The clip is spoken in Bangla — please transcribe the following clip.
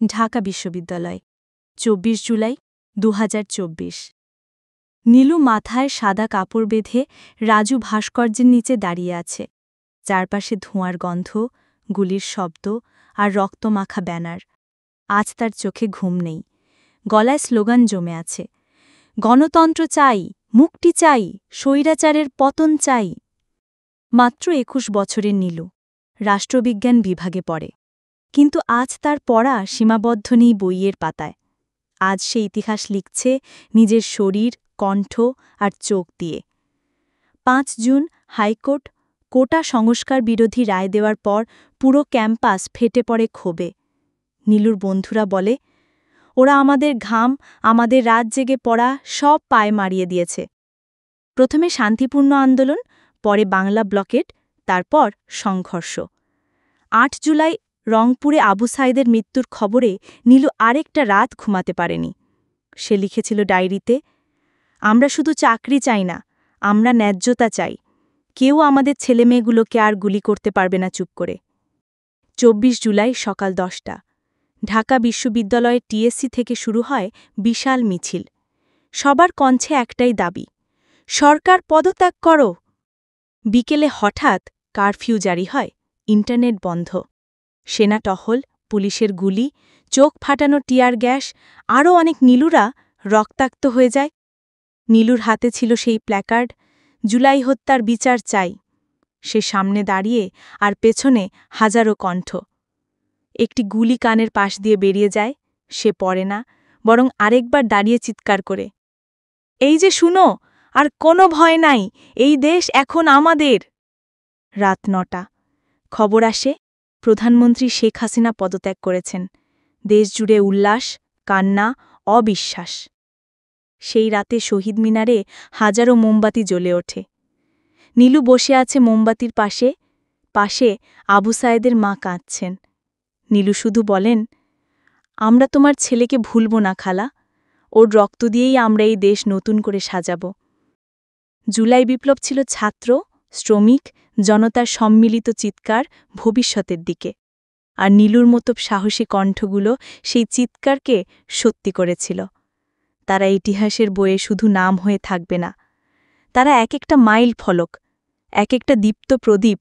ঢাকা বিশ্ববিদ্যালয় ২৪ জুলাই ২০২৪। নীলু মাথায় সাদা কাপড় বেঁধে রাজু ভাস্কর্যের নিচে দাঁড়িয়ে আছে। চারপাশে ধোঁয়ার গন্ধ, গুলির শব্দ আর রক্তমাখা ব্যানার। আজ তার চোখে ঘুম নেই, গলায় স্লোগান জমে আছে, গণতন্ত্র চাই, মুক্তি চাই, স্বৈরাচারের পতন চাই। মাত্র ২১ বছরের নীলু রাষ্ট্রবিজ্ঞান বিভাগে পড়ে, কিন্তু আজ তার পড়া সীমাবদ্ধ নেই বইয়ের পাতায়। আজ সে ইতিহাস লিখছে নিজের শরীর, কণ্ঠ আর চোখ দিয়ে। ৫ জুন হাইকোর্ট কোটা সংস্কার বিরোধী রায় দেওয়ার পর পুরো ক্যাম্পাস ফেটে পড়ে ক্ষোভে। নীলুর বন্ধুরা বলে, ওরা আমাদের ঘাম, আমাদের রাত জেগে পড়া সব পায়ে মারিয়ে দিয়েছে। প্রথমে শান্তিপূর্ণ আন্দোলন, পরে বাংলা ব্লকেট, তারপর সংঘর্ষ। ৮ জুলাই রংপুরে আবু সাইদের মৃত্যুর খবরে নীলু আরেকটা রাত ঘুমাতে পারেনি। সে লিখেছিল ডায়েরিতে, আমরা শুধু চাকরি চাই না, আমরা ন্যায্যতা চাই। কেউ আমাদের ছেলেমেয়েগুলোকে আর গুলি করতে পারবে না চুপ করে। ২৪ জুলাই সকাল ১০টা ঢাকা বিশ্ববিদ্যালয়ের টিএসসি থেকে শুরু হয় বিশাল মিছিল। সবার কণ্ঠে একটাই দাবি, সরকার পদত্যাগ করো। বিকেলে হঠাৎ কারফিউ জারি হয়, ইন্টারনেট বন্ধ। সেনা টহল, পুলিশের গুলি, চোখ ফাটানো টিয়ার গ্যাস, আরও অনেক নীলুরা রক্তাক্ত হয়ে যায়। নীলুর হাতে ছিল সেই প্ল্যাকার্ড, জুলাই হত্যার বিচার চাই। সে সামনে দাঁড়িয়ে আর পেছনে হাজারো কণ্ঠ। একটি গুলি কানের পাশ দিয়ে বেরিয়ে যায়, সে পড়ে না, বরং আরেকবার দাঁড়িয়ে চিৎকার করে, এই যে শুনো, আর কোনো ভয় নাই, এই দেশ এখন আমাদের। রাত ৯টা খবর আসে, প্রধানমন্ত্রী শেখ হাসিনা পদত্যাগ করেছেন। দেশজুড়ে উল্লাস, কান্না, অবিশ্বাস। সেই রাতে শহীদ মিনারে হাজারো মোমবাতি জ্বলে ওঠে। নীলু বসে আছে মোমবাতির পাশে, পাশে আবু সায়েদের মা কাঁদছেন। নীলু শুধু বলেন, আমরা তোমার ছেলেকে ভুলব না খালা, ওর রক্ত দিয়েই আমরা এই দেশ নতুন করে সাজাব। জুলাই বিপ্লব ছিল ছাত্র, শ্রমিক, জনতার সম্মিলিত চিৎকার ভবিষ্যতের দিকে। আর নীলুর মতো সাহসী কণ্ঠগুলো সেই চিৎকারকে সত্যি করেছিল। তারা ইতিহাসের বইয়ে শুধু নাম হয়ে থাকবে না, তারা এক একটা মাইল ফলক, এক একটা দীপ্ত প্রদীপ,